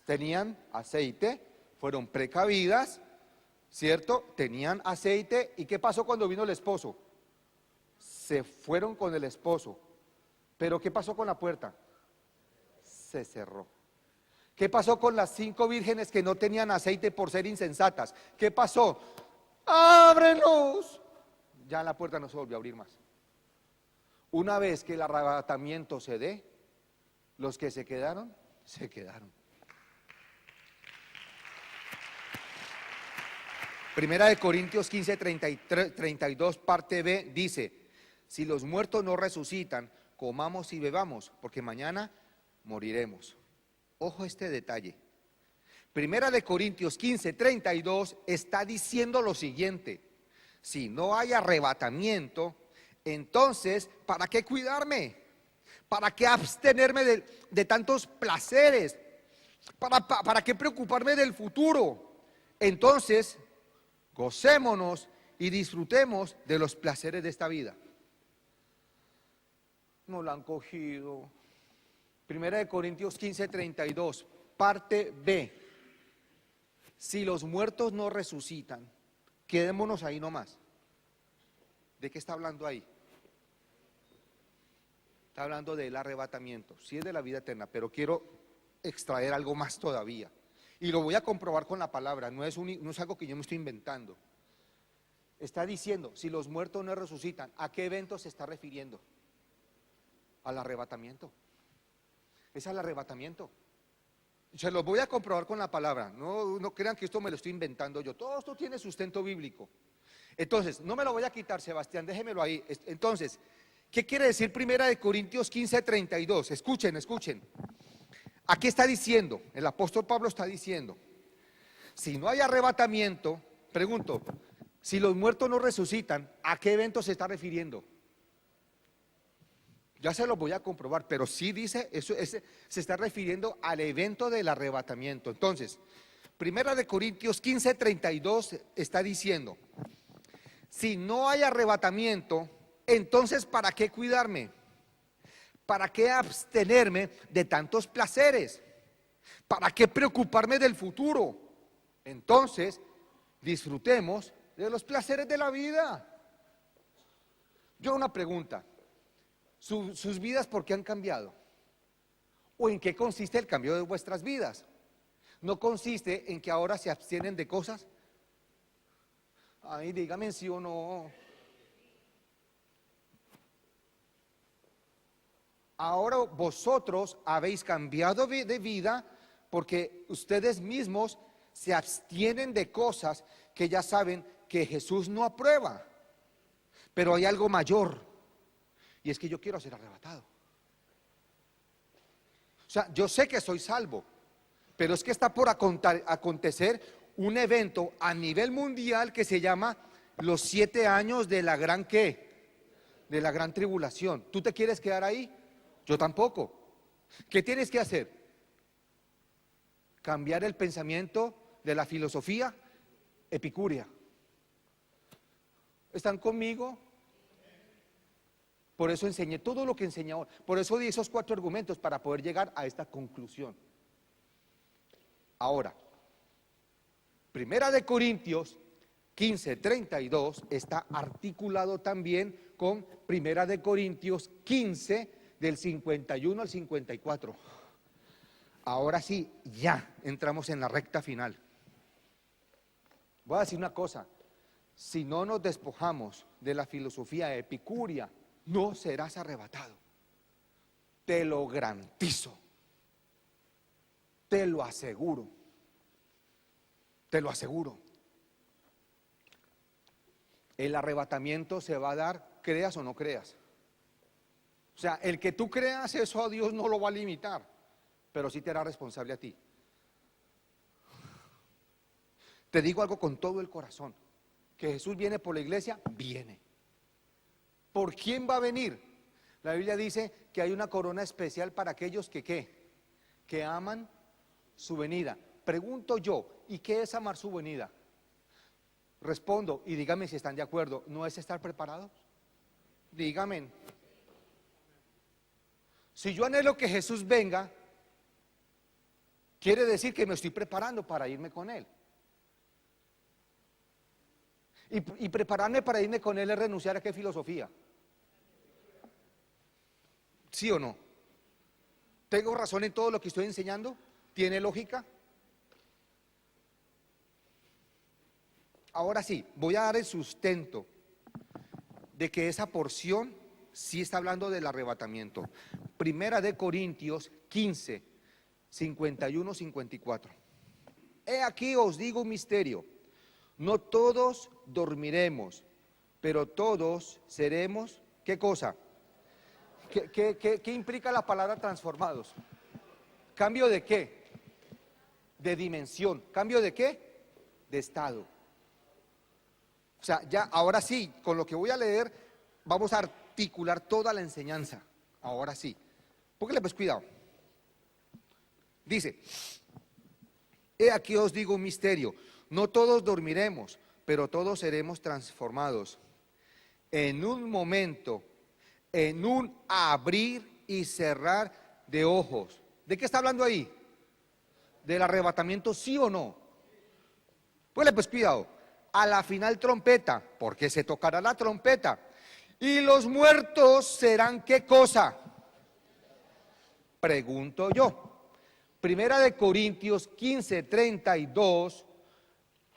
tenían aceite, fueron precavidas, ¿cierto? Tenían aceite. ¿Y qué pasó cuando vino el esposo? Se fueron con el esposo. Pero ¿qué pasó con la puerta? Se cerró. ¿Qué pasó con las 5 vírgenes que no tenían aceite por ser insensatas? ¿Qué pasó? ¡Ábrenos! Ya la puerta no se volvió a abrir más. Una vez que el arrebatamiento se dé, los que se quedaron, se quedaron. Primera de Corintios 15:32, parte B, dice: si los muertos no resucitan, comamos y bebamos, porque mañana moriremos. Ojo este detalle. Primera de Corintios 15:32 está diciendo lo siguiente: si no hay arrebatamiento, entonces, ¿para qué cuidarme? ¿Para qué abstenerme de tantos placeres? ¿Para qué preocuparme del futuro? Entonces, gocémonos y disfrutemos de los placeres de esta vida. No la han cogido. Primera de Corintios 15:32, parte B. Si los muertos no resucitan, quedémonos ahí nomás. ¿De qué está hablando ahí? Está hablando del arrebatamiento. Sí, es de la vida eterna, pero quiero extraer algo más todavía. Y lo voy a comprobar con la palabra, no es algo que yo me estoy inventando. Está diciendo, si los muertos no resucitan, ¿a qué evento se está refiriendo? Al arrebatamiento. Es al arrebatamiento. Se los voy a comprobar con la palabra, no crean que esto me lo estoy inventando yo, todo esto tiene sustento bíblico. Entonces, no me lo voy a quitar, Sebastián, déjemelo ahí. Entonces, ¿qué quiere decir 1 Corintios 15:32? Escuchen. Aquí está diciendo, el apóstol Pablo está diciendo, si no hay arrebatamiento, pregunto, si los muertos no resucitan, ¿a qué evento se está refiriendo? Ya se los voy a comprobar, pero sí dice, se está refiriendo al evento del arrebatamiento. Entonces, 1 Corintios 15:32 está diciendo, si no hay arrebatamiento, entonces ¿para qué cuidarme? ¿Para qué abstenerme de tantos placeres? ¿Para qué preocuparme del futuro? Entonces, disfrutemos de los placeres de la vida. Yo una pregunta, ¿sus vidas por qué han cambiado? ¿O en qué consiste el cambio de vuestras vidas? ¿No consiste en que ahora se abstienen de cosas? Ay, dígame sí o no. Ahora vosotros habéis cambiado de vida porque ustedes mismos se abstienen de cosas que ya saben que Jesús no aprueba. Pero hay algo mayor, y es que yo quiero ser arrebatado. O sea, yo sé que soy salvo, pero es que está por acontecer un evento a nivel mundial que se llama los 7 años de la gran ¿qué? De la gran tribulación. ¿Tú te quieres quedar ahí? Yo tampoco. ¿Qué tienes que hacer? Cambiar el pensamiento de la filosofía epicúrea. ¿Están conmigo? Por eso enseñé todo lo que enseñé ahora. Por eso di esos 4 argumentos para poder llegar a esta conclusión. Ahora, 1 Corintios 15:32 está articulado también con 1 Corintios 15 del 51 al 54. Ahora sí, ya entramos en la recta final. Voy a decir una cosa, si no nos despojamos de la filosofía epicúrea, no serás arrebatado. Te lo garantizo. Te lo aseguro. Te lo aseguro. El arrebatamiento se va a dar, creas o no creas. O sea, el que tú creas eso a Dios no lo va a limitar, pero sí te hará responsable a ti. Te digo algo con todo el corazón, que Jesús viene por la iglesia, viene. ¿Por quién va a venir? La Biblia dice que hay una corona especial para aquellos que ¿qué? Que aman su venida. Pregunto yo, ¿y qué es amar su venida? Respondo, y díganme si están de acuerdo, ¿no es estar preparados? Díganme. Si yo anhelo que Jesús venga, quiere decir que me estoy preparando para irme con Él. Y prepararme para irme con Él es renunciar a qué filosofía. ¿Sí o no? ¿Tengo razón en todo lo que estoy enseñando? ¿Tiene lógica? Ahora sí, voy a dar el sustento de que esa porción sí está hablando del arrebatamiento. 1 Corintios 15, 51, 54. He aquí os digo un misterio. No todos dormiremos, pero todos seremos, ¿qué cosa? ¿Qué implica la palabra transformados? ¿Cambio de qué? De dimensión. ¿Cambio de qué? De estado. O sea, ya, ahora sí, con lo que voy a leer, vamos a articular toda la enseñanza. Ahora sí. Póngale pues cuidado. Dice, he aquí os digo un misterio. No todos dormiremos, pero todos seremos transformados. En un momento, en un abrir y cerrar de ojos. ¿De qué está hablando ahí? ¿Del arrebatamiento, sí o no? Póngale pues cuidado. A la final trompeta, porque se tocará la trompeta. Y los muertos serán ¿qué cosa? Pregunto yo. Primera de Corintios 15:32,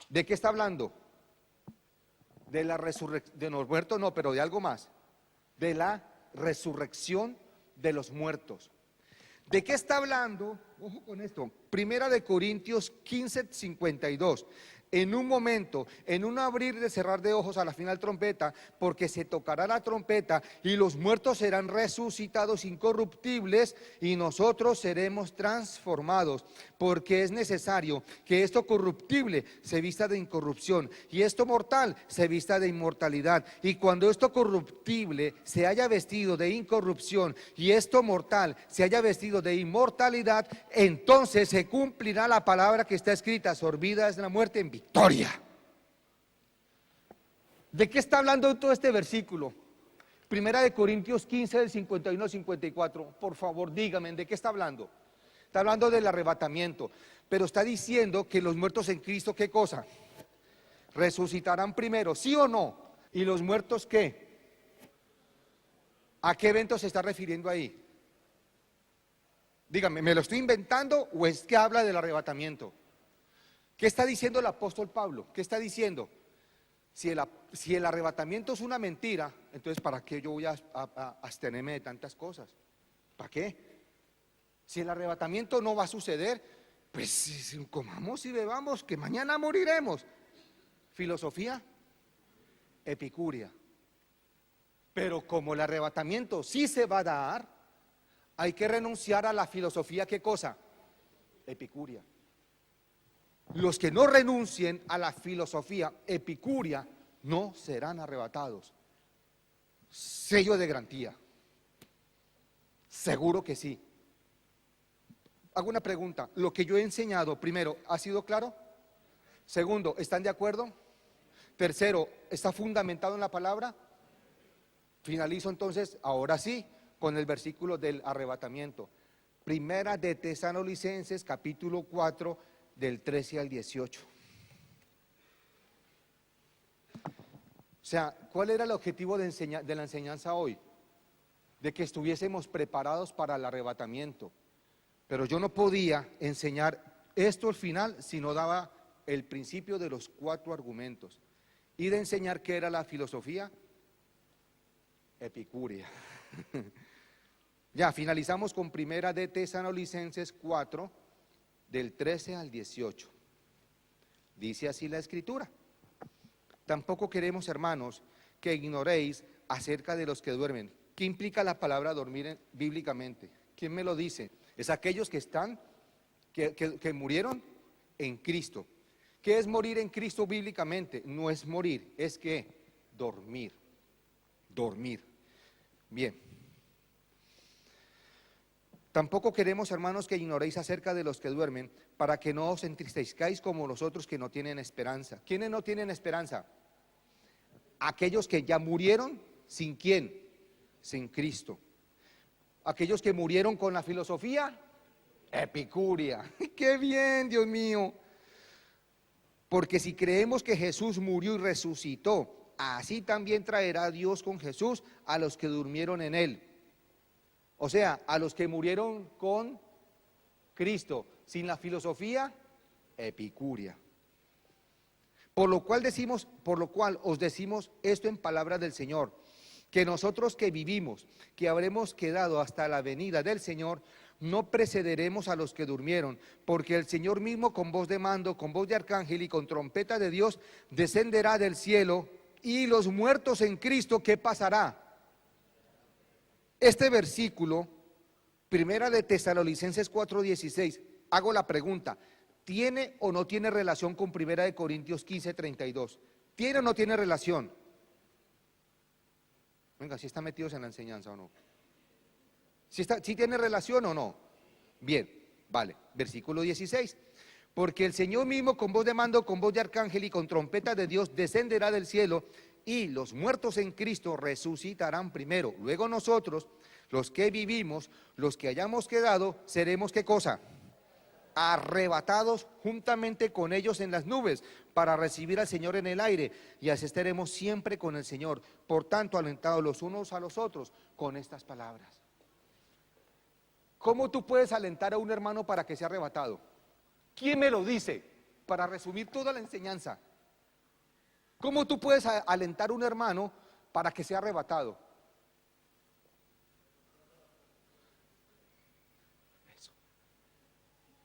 ¿de qué está hablando? De la resurrección, de los muertos no, pero de algo más, de la resurrección de los muertos. ¿De qué está hablando? Ojo con esto, Primera de Corintios 15:52. En un momento, en un abrir y cerrar de ojos a la final trompeta, porque se tocará la trompeta y los muertos serán resucitados incorruptibles y nosotros seremos transformados, porque es necesario que esto corruptible se vista de incorrupción y esto mortal se vista de inmortalidad. Y cuando esto corruptible se haya vestido de incorrupción y esto mortal se haya vestido de inmortalidad, entonces se cumplirá la palabra que está escrita: sorbida es la muerte en victoria. ¿De qué está hablando todo este versículo? Primera de Corintios 15 del 51 al 54. Por favor, díganme, ¿de qué está hablando? Está hablando del arrebatamiento, pero está diciendo que los muertos en Cristo, ¿qué cosa? Resucitarán primero, ¿sí o no? ¿Y los muertos qué? ¿A qué evento se está refiriendo ahí? Dígame, ¿me lo estoy inventando o es que habla del arrebatamiento? ¿Qué está diciendo el apóstol Pablo? ¿Qué está diciendo? Si el arrebatamiento es una mentira, entonces ¿para qué yo voy a abstenerme de tantas cosas? ¿Para qué? Si el arrebatamiento no va a suceder, pues comamos y bebamos, que mañana moriremos. Filosofía epicúrea. Pero como el arrebatamiento sí se va a dar, hay que renunciar a la filosofía, ¿qué cosa? Epicúrea. Los que no renuncien a la filosofía epicúrea no serán arrebatados. Sello de garantía. Seguro que sí. Hago una pregunta. ¿Lo que yo he enseñado, primero, ha sido claro? Segundo, ¿están de acuerdo? Tercero, ¿está fundamentado en la palabra? Finalizo entonces, ahora sí, con el versículo del arrebatamiento. Primera de Tesalonicenses, capítulo 4, del 13 al 18. O sea, ¿cuál era el objetivo de la enseñanza hoy? De que estuviésemos preparados para el arrebatamiento. Pero yo no podía enseñar esto al final si no daba el principio de los 4 argumentos. Y de enseñar qué era la filosofía epicúrea. Ya, finalizamos con Primera de Tesalonicenses 4, del 13 al 18. Dice así la Escritura: tampoco queremos, hermanos, que ignoréis acerca de los que duermen. ¿Qué implica la palabra dormir bíblicamente? ¿Quién me lo dice? Es aquellos que están, que murieron en Cristo. ¿Qué es morir en Cristo bíblicamente? No es morir, es que dormir. Dormir. Bien. Tampoco queremos, hermanos, que ignoréis acerca de los que duermen, para que no os entristezcáis como los otros que no tienen esperanza. ¿Quiénes no tienen esperanza? Aquellos que ya murieron, ¿sin quién? Sin Cristo. Aquellos que murieron con la filosofía epicúrea. ¡Qué bien, Dios mío! Porque si creemos que Jesús murió y resucitó, así también traerá Dios con Jesús a los que durmieron en él. O sea, a los que murieron con Cristo, sin la filosofía epicúrea. Por lo cual os decimos esto en palabra del Señor, que nosotros que vivimos, que habremos quedado hasta la venida del Señor, no precederemos a los que durmieron, porque el Señor mismo con voz de mando, con voz de arcángel y con trompeta de Dios, descenderá del cielo, y los muertos en Cristo, ¿qué pasará? Este versículo, Primera de Tesalonicenses 4:16, hago la pregunta, ¿tiene o no tiene relación con Primera de Corintios 15:32? ¿Tiene o no tiene relación? Venga, ¿sí están metidos en la enseñanza o no? ¿Sí tiene relación o no? Bien, vale, versículo 16. Porque el Señor mismo con voz de mando, con voz de arcángel y con trompeta de Dios descenderá del cielo, y los muertos en Cristo resucitarán primero. Luego nosotros, los que vivimos, los que hayamos quedado, seremos ¿qué cosa? Arrebatados juntamente con ellos en las nubes para recibir al Señor en el aire, y así estaremos siempre con el Señor. Por tanto, alentados los unos a los otros con estas palabras. ¿Cómo tú puedes alentar a un hermano para que sea arrebatado? ¿Quién me lo dice? Para resumir toda la enseñanza. ¿Cómo tú puedes alentar a un hermano para que sea arrebatado? Eso.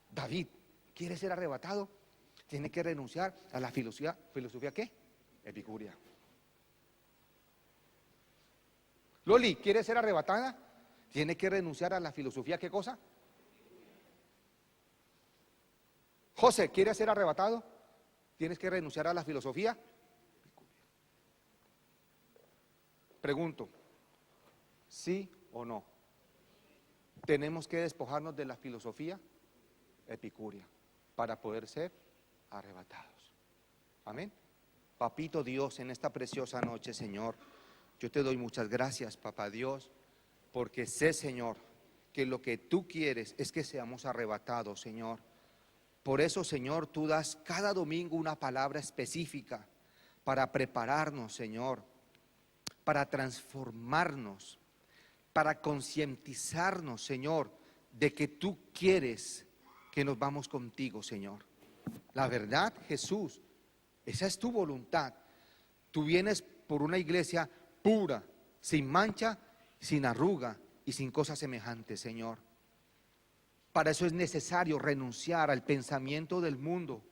David, ¿quiere ser arrebatado? Tiene que renunciar a la filosofía. ¿Filosofía qué? Epicurea. Loli, ¿quiere ser arrebatada? Tiene que renunciar a la filosofía, ¿qué cosa? José, ¿quiere ser arrebatado? Tienes que renunciar a la filosofía. Pregunto, ¿sí o no? Tenemos que despojarnos de la filosofía epicúrea para poder ser arrebatados. Amén. Papito Dios, en esta preciosa noche, Señor, yo te doy muchas gracias, Papá Dios, porque sé, Señor, que lo que tú quieres es que seamos arrebatados, Señor. Por eso, Señor, tú das cada domingo una palabra específica para prepararnos, Señor, para transformarnos, para concientizarnos, Señor, de que tú quieres que nos vamos contigo, Señor. La verdad, Jesús, esa es tu voluntad. Tú vienes por una iglesia pura, sin mancha, sin arruga y sin cosas semejantes, Señor. Para eso es necesario renunciar al pensamiento del mundo,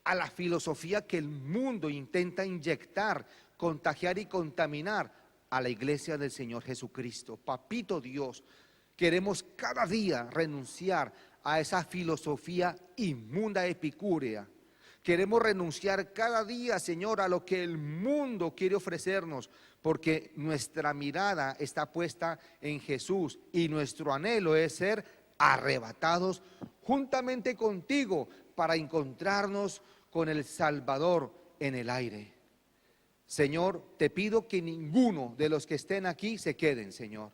a la filosofía que el mundo intenta inyectar, contagiar y contaminar a la iglesia del Señor Jesucristo. Papito Dios, queremos cada día renunciar a esa filosofía inmunda epicúrea. Queremos renunciar cada día, Señor, a lo que el mundo quiere ofrecernos, porque nuestra mirada está puesta en Jesús y nuestro anhelo es ser arrebatados juntamente contigo para encontrarnos con el Salvador en el aire. Señor, te pido que ninguno de los que estén aquí se queden, Señor.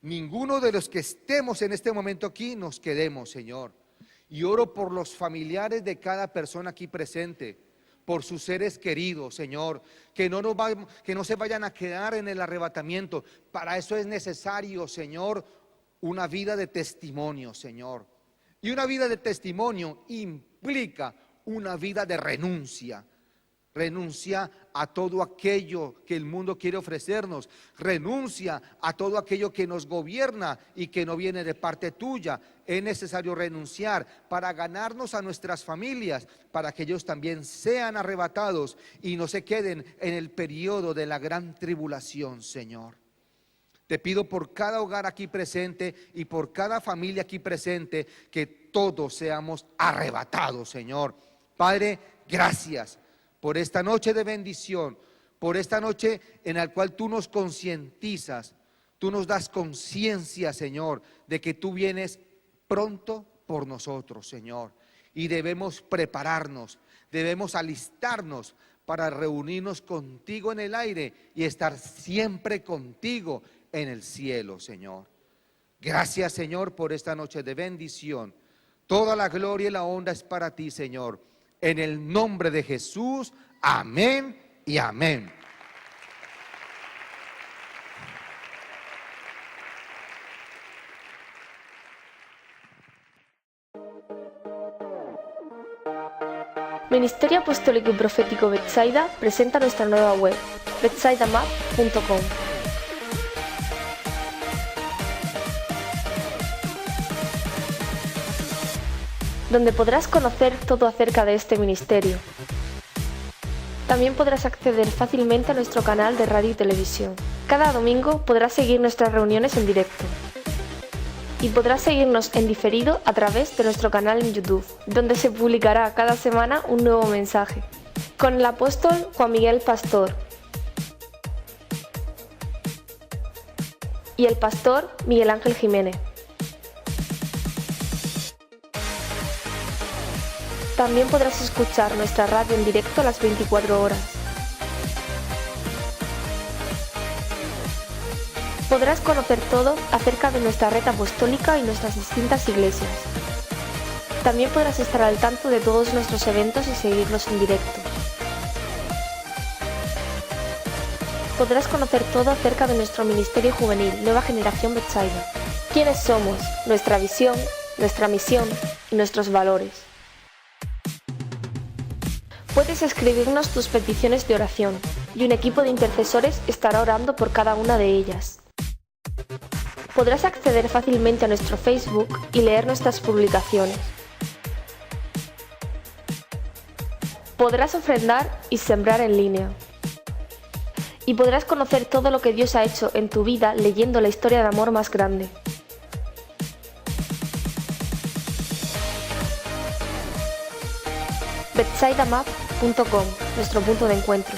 Ninguno de los que estemos en este momento aquí nos quedemos, Señor. Y oro por los familiares de cada persona aquí presente, por sus seres queridos, Señor, que no se vayan a quedar en el arrebatamiento. Para eso es necesario, Señor, una vida de testimonio, Señor. Y una vida de testimonio implica una vida de renuncia. Renuncia a todo aquello que el mundo quiere ofrecernos. Renuncia a todo aquello que nos gobierna y que no viene de parte tuya. Es necesario renunciar para ganarnos a nuestras familias, para que ellos también sean arrebatados y no se queden en el periodo de la gran tribulación, Señor. Te pido por cada hogar aquí presente y por cada familia aquí presente que todos seamos arrebatados, Señor. Padre, gracias por esta noche de bendición, por esta noche en la cual tú nos concientizas, tú nos das conciencia, Señor, de que tú vienes pronto por nosotros, Señor. Y debemos prepararnos, debemos alistarnos para reunirnos contigo en el aire y estar siempre contigo en el cielo, Señor. Gracias, Señor, por esta noche de bendición. Toda la gloria y la honra es para ti, Señor. En el nombre de Jesús, amén y amén. Ministerio Apostólico y Profético Betsaida presenta nuestra nueva web, betsaidamap.com. donde podrás conocer todo acerca de este ministerio. También podrás acceder fácilmente a nuestro canal de radio y televisión. Cada domingo podrás seguir nuestras reuniones en directo. Y podrás seguirnos en diferido a través de nuestro canal en YouTube, donde se publicará cada semana un nuevo mensaje, con el apóstol Juan Miguel Pastor y el pastor Miguel Ángel Jiménez. También podrás escuchar nuestra radio en directo a las 24 horas. Podrás conocer todo acerca de nuestra red apostólica y nuestras distintas iglesias. También podrás estar al tanto de todos nuestros eventos y seguirlos en directo. Podrás conocer todo acerca de nuestro ministerio juvenil, Nueva Generación Betsaida. quiénes somos, nuestra visión, nuestra misión y nuestros valores. Puedes escribirnos tus peticiones de oración y un equipo de intercesores estará orando por cada una de ellas. Podrás acceder fácilmente a nuestro Facebook y leer nuestras publicaciones. Podrás ofrendar y sembrar en línea. Y podrás conocer todo lo que Dios ha hecho en tu vida leyendo la historia de amor más grande. BethsaidaMap.com, nuestro punto de encuentro.